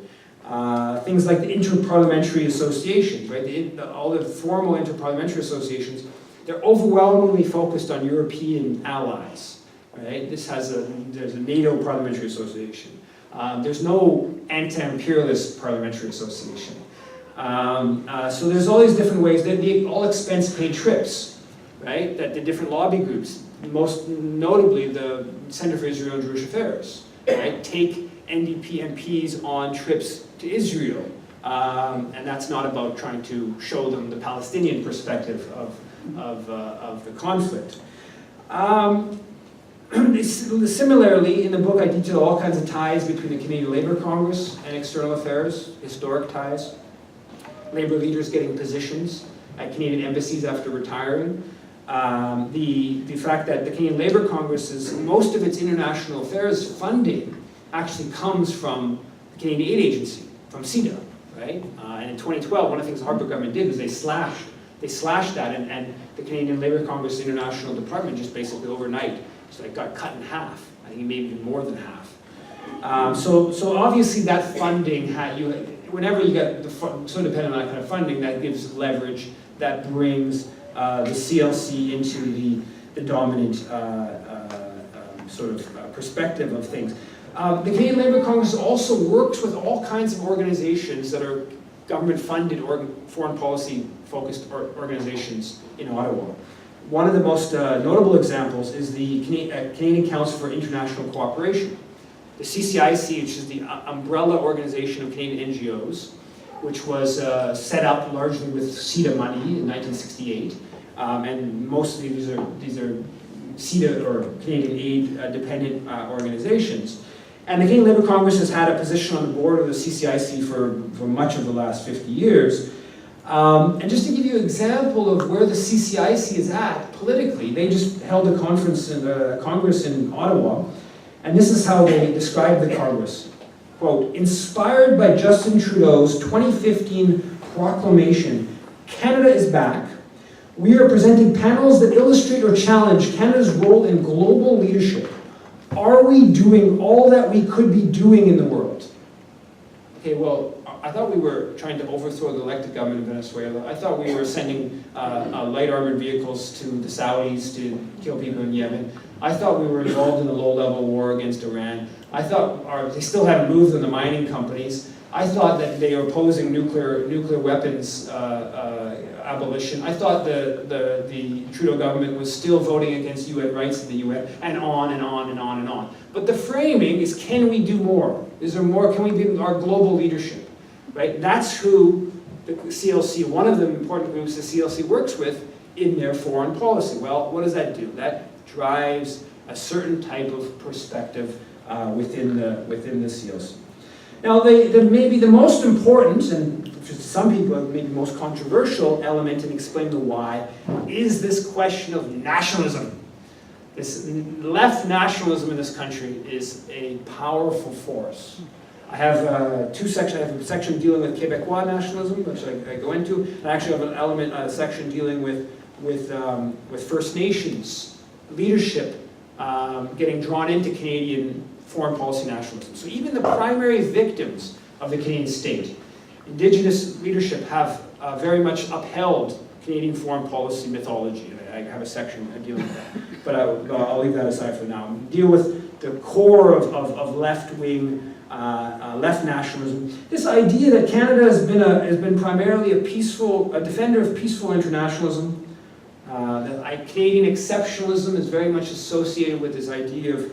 Things like the interparliamentary associations, right? All the formal interparliamentary associations, they're overwhelmingly focused on European allies, right? There's a NATO parliamentary association. There's no anti-imperialist parliamentary association. So there's all these different ways that they all expense-paid trips, right? That the different lobby groups, most notably the Center for Israel and Jewish Affairs, right? Take NDP MPs on trips to Israel, and that's not about trying to show them the Palestinian perspective of the conflict. Similarly, in the book, I detail all kinds of ties between the Canadian Labour Congress and external affairs, historic ties. Labour leaders getting positions at Canadian embassies after retiring. The fact that the Canadian Labour Congress, most of its international affairs funding actually comes from the Canadian Aid Agency, from CEDA, right? And in 2012, one of the things the Harper government did was they slashed that, and the Canadian Labour Congress International Department just basically overnight, so it got cut in half. I think maybe even more than half. So obviously that funding whenever you get so dependent on that kind of funding, that gives leverage, that brings the CLC into the dominant sort of perspective of things. The Canadian Labour Congress also works with all kinds of organizations that are government-funded or foreign policy-focused organizations in Ottawa. One of the most notable examples is the Canadian Council for International Cooperation. The CCIC, which is the umbrella organization of Canadian NGOs, which was set up largely with CEDA money in 1968, and mostly these are CEDA or Canadian aid dependent organizations. And the Canadian Labour Congress has had a position on the board of the CCIC for much of the last 50 years. And just to give you an example of where the CCIC is at politically, they just held a conference in Congress in Ottawa, and this is how they described the Congress. Quote, inspired by Justin Trudeau's 2015 proclamation, Canada is back, we are presenting panels that illustrate or challenge Canada's role in global leadership. Are we doing all that we could be doing in the world? Okay, well, I thought we were trying to overthrow the elected government of Venezuela. I thought we were sending light armored vehicles to the Saudis to kill people in Yemen. I thought we were involved in a low-level war against Iran. I thought they still hadn't moved on the mining companies. I thought that they were opposing nuclear weapons abolition. I thought the Trudeau government was still voting against UN rights in the UN, and on and on and on and on. But the framing is, can we do more? Is there more? Can we be our global leadership? Right? That's who the CLC, one of the important groups the CLC works with in their foreign policy. Well, what does that do? That drives a certain type of perspective within the CLC. Now, maybe the most important, and for some people maybe most controversial element in explaining the why, is this question of nationalism. This left nationalism in this country is a powerful force. I have two sections. I have a section dealing with Quebecois nationalism, which I go into, and I actually have an element, a section dealing with First Nations leadership getting drawn into Canadian foreign policy nationalism. So even the primary victims of the Canadian state, indigenous leadership, have very much upheld Canadian foreign policy mythology. I have a section dealing with that, but I'll leave that aside for now. Deal with the core of left-wing, left nationalism. This idea that Canada has been primarily a defender of peaceful internationalism. That Canadian exceptionalism is very much associated with this idea of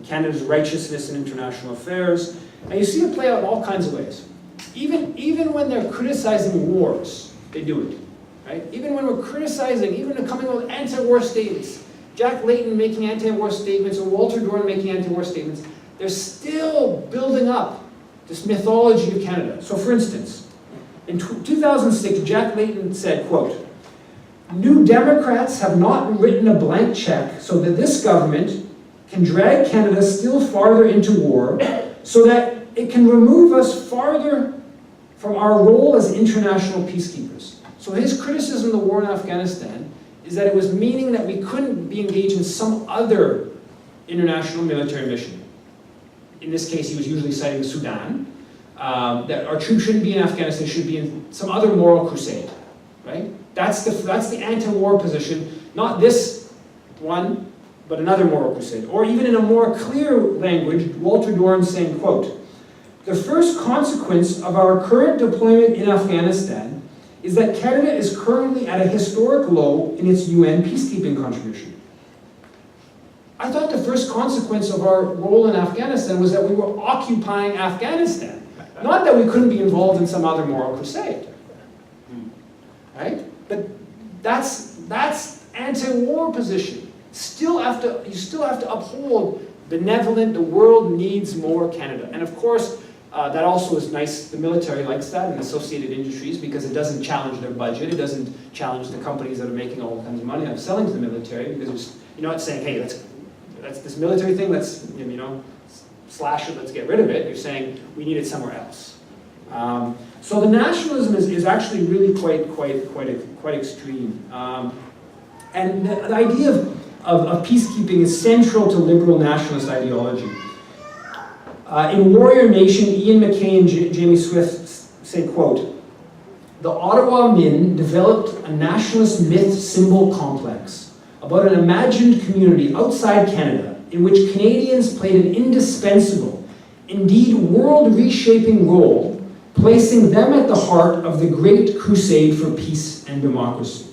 Canada's righteousness in international affairs, And you see it play out in all kinds of ways. Even when they're criticizing wars, they do it. Right? Even when we're criticizing, even coming up with anti-war statements, Jack Layton making anti-war statements or Walter Dorn making anti-war statements, they're still building up this mythology of Canada. So for instance, in 2006, Jack Layton said, quote, "New Democrats have not written a blank check so that this government can drag Canada still farther into war so that it can remove us farther from our role as international peacekeepers." So his criticism of the war in Afghanistan is that it was meaning that we couldn't be engaged in some other international military mission. In this case, he was usually citing Sudan, that our troops shouldn't be in Afghanistan, should be in some other moral crusade, right? That's the anti-war position, not this one, but another moral crusade. Or even in a more clear language, Walter Dorn saying, quote, "The first consequence of our current deployment in Afghanistan is that Canada is currently at a historic low in its UN peacekeeping contribution." I thought the first consequence of our role in Afghanistan was that we were occupying Afghanistan, not that we couldn't be involved in some other moral crusade. Right? But that's anti-war position. You still have to uphold benevolent, the world needs more Canada. And of course, that also is nice, the military likes that, and associated industries, because it doesn't challenge their budget, it doesn't challenge the companies that are making all kinds of money out of selling to the military, because you're not saying, hey, that's this military thing, let's, slash it, let's get rid of it. You're saying, we need it somewhere else. So the nationalism is actually really quite extreme. And the idea of peacekeeping is central to liberal nationalist ideology. In Warrior Nation, Ian McKay and Jamie Swift say, quote, "The Ottawa Min developed a nationalist myth-symbol complex about an imagined community outside Canada in which Canadians played an indispensable, indeed world-reshaping role, placing them at the heart of the great crusade for peace and democracy."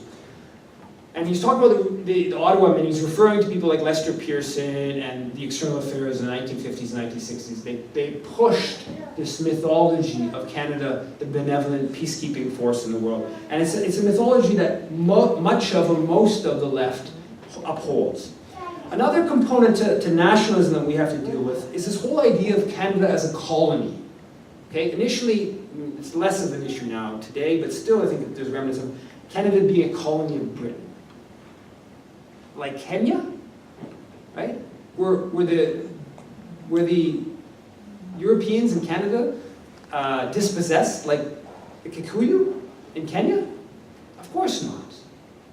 And he's talking about the Ottawa Min, he's referring to people like Lester Pearson and the external affairs in the 1950s and 1960s. They pushed this mythology of Canada, the benevolent peacekeeping force in the world. And it's a mythology that most of the left upholds. Another component to nationalism that we have to deal with is this whole idea of Canada as a colony. Okay, initially, it's less of an issue now today, but still I think that there's remnants of Canada being a colony of Britain. Like Kenya, right? Were the Europeans in Canada dispossessed like the Kikuyu in Kenya? Of course not,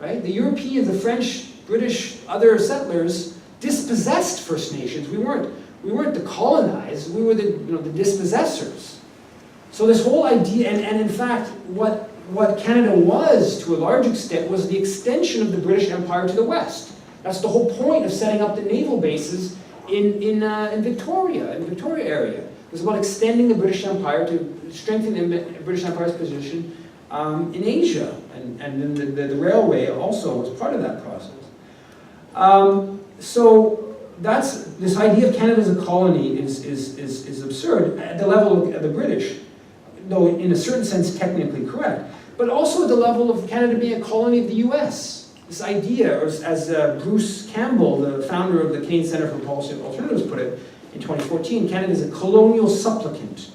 right? The Europeans, the French, British, other settlers dispossessed First Nations. We weren't the colonized. We were the dispossessors. So this whole idea, and in fact, what Canada was, to a large extent, was the extension of the British Empire to the west. That's the whole point of setting up the naval bases in Victoria area. It was about extending the British Empire to strengthen the British Empire's position in Asia, and then the railway also was part of that process. So that's this idea of Canada as a colony is absurd at the level of the British, though in a certain sense technically correct, but also at the level of Canada being a colony of the US. This idea, or as Bruce Campbell, the founder of the Canadian Centre for Policy and Alternatives, put it in 2014, Canada is a colonial supplicant.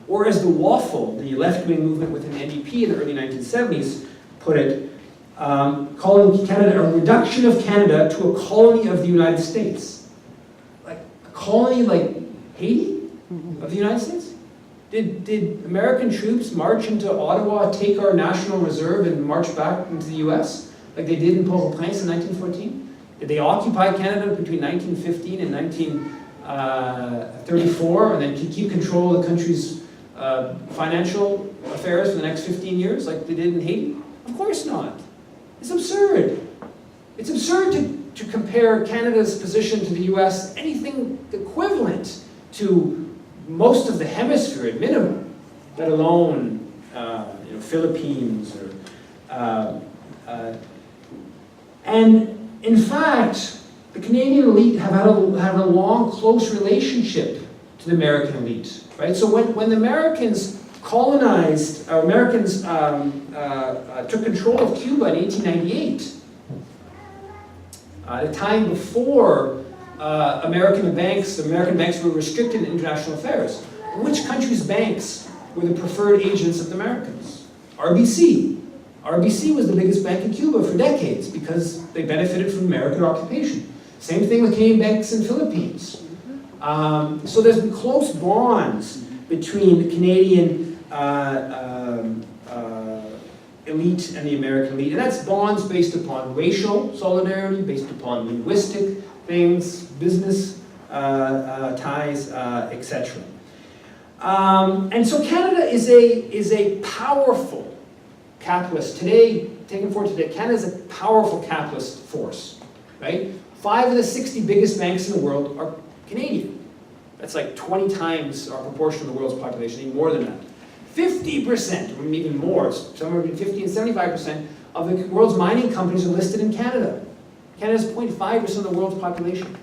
Or as the WAFL, the left-wing movement within the NDP in the early 1970s, put it, calling Canada a reduction of Canada to a colony of the United States. Like a colony like Haiti of the United States? Did American troops march into Ottawa, take our national reserve, and march back into the US? Like they did in Port-au-Prince in 1914? Did they occupy Canada between 1915 and 1934 and then keep control of the country's financial affairs for the next 15 years like they did in Haiti? Of course not. It's absurd. It's absurd to compare Canada's position to the US, anything equivalent to most of the hemisphere at minimum, let alone Philippines or and in fact, the Canadian elite have had a long, close relationship to the American elite, right? So when the Americans colonized, or Americans took control of Cuba in 1898, at a time before American banks were restricted in international affairs. Which country's banks were the preferred agents of the Americans? RBC. RBC was the biggest bank in Cuba for decades because they benefited from American occupation. Same thing with Canadian banks in the Philippines. So there's been close bonds between the Canadian elite and the American elite, and that's bonds based upon racial solidarity, based upon linguistic things, business ties, etc. And so Canada is a powerful capitalist. Today, taken forward today, Canada is a powerful capitalist force, right? 5 of the 60 biggest banks in the world are Canadian. That's like 20 times our proportion of the world's population, even more than that. 50%, or even more, somewhere between 50 and 75% of the world's mining companies are listed in Canada. Canada is 0.5% of the world's population.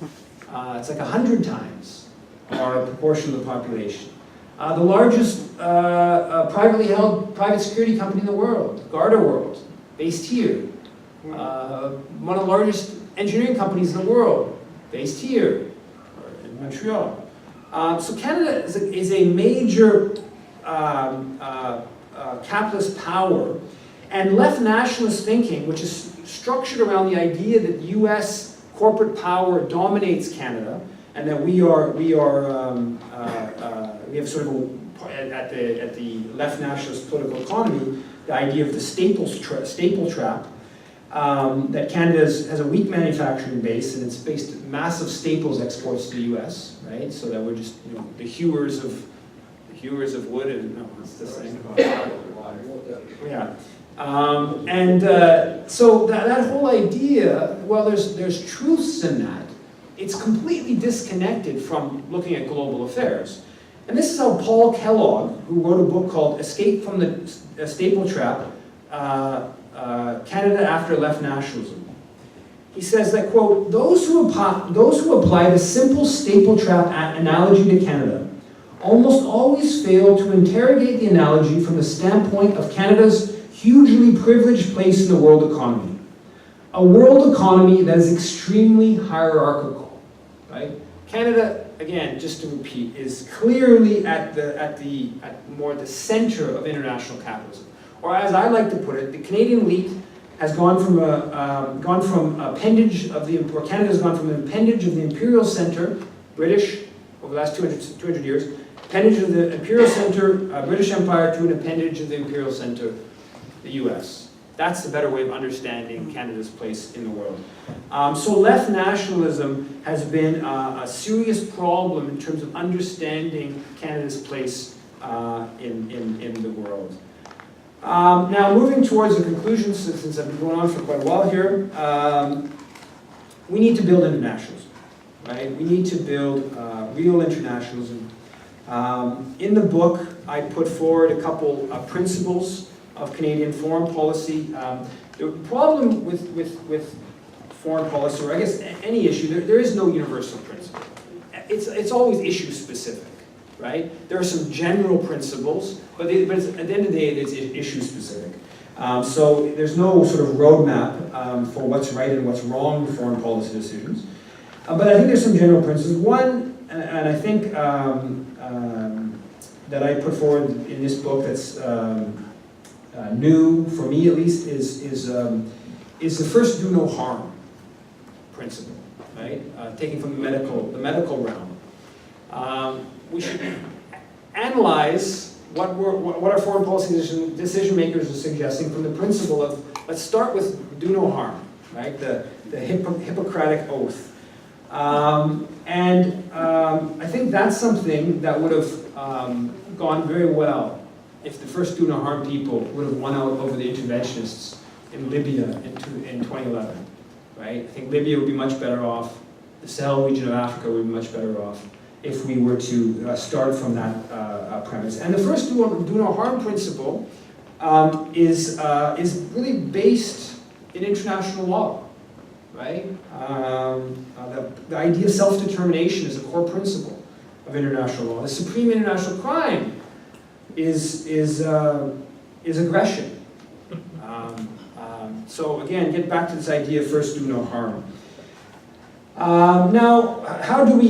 It's like 100 times our proportion of the population. The largest privately held private security company in the world, Garda World, based here. One of the largest engineering companies in the world, based here, in Montreal. So Canada is a major capitalist power, and left nationalist thinking, which is structured around the idea that U.S. corporate power dominates Canada, and that we have sort of at the left nationalist political economy the idea of the staple trap. That Canada has a weak manufacturing base, and it's based massive staples exports to the U.S. Right, so that we're just the hewers of wood, and no, it's the same. Yeah, so that whole idea, well, there's truths in that. It's completely disconnected from looking at global affairs, and this is how Paul Kellogg, who wrote a book called "Escape from the Staple Trap." Canada after left nationalism. He says that, quote, those who apply the simple staple trap analogy to Canada almost always fail to interrogate the analogy from the standpoint of Canada's hugely privileged place in the world economy. A world economy that is extremely hierarchical, right? Canada, again, just to repeat, is clearly at more the center of international capitalism. Or as I like to put it, the Canadian elite has gone from appendage of the, or Canada has gone from an appendage of the imperial center, British, over the last 200 years, appendage of the imperial center, British Empire, to an appendage of the imperial center, the US. That's the better way of understanding Canada's place in the world. So left nationalism has been a serious problem in terms of understanding Canada's place in the world. Now, moving towards the conclusion, since I've been going on for quite a while here, we need to build internationalism, right? We need to build real internationalism. In the book, I put forward a couple of principles of Canadian foreign policy. The problem with foreign policy, or I guess any issue, there is no universal principle. It's always issue specific. Right? There are some general principles, but at the end of the day, it's issue specific. So there's no sort of roadmap for what's right and what's wrong with foreign policy decisions. But I think there's some general principles. One, and I think that I put forward in this book that's new, for me at least, is the first do no harm principle, right? Taken from the medical realm. We should analyze what our foreign policy decision makers are suggesting from the principle of, let's start with do no harm, right? The Hippocratic oath. I think that's something that would have gone very well if the first do no harm people would have won out over the interventionists in Libya in 2011, right? I think Libya would be much better off. The Sahel region of Africa would be much better off if we were to start from that premise. And the first do no harm principle is really based in international law, right? The idea of self-determination is a core principle, of international law. The supreme international crime is aggression. So again, get back to this idea of first do no harm. Now, how do we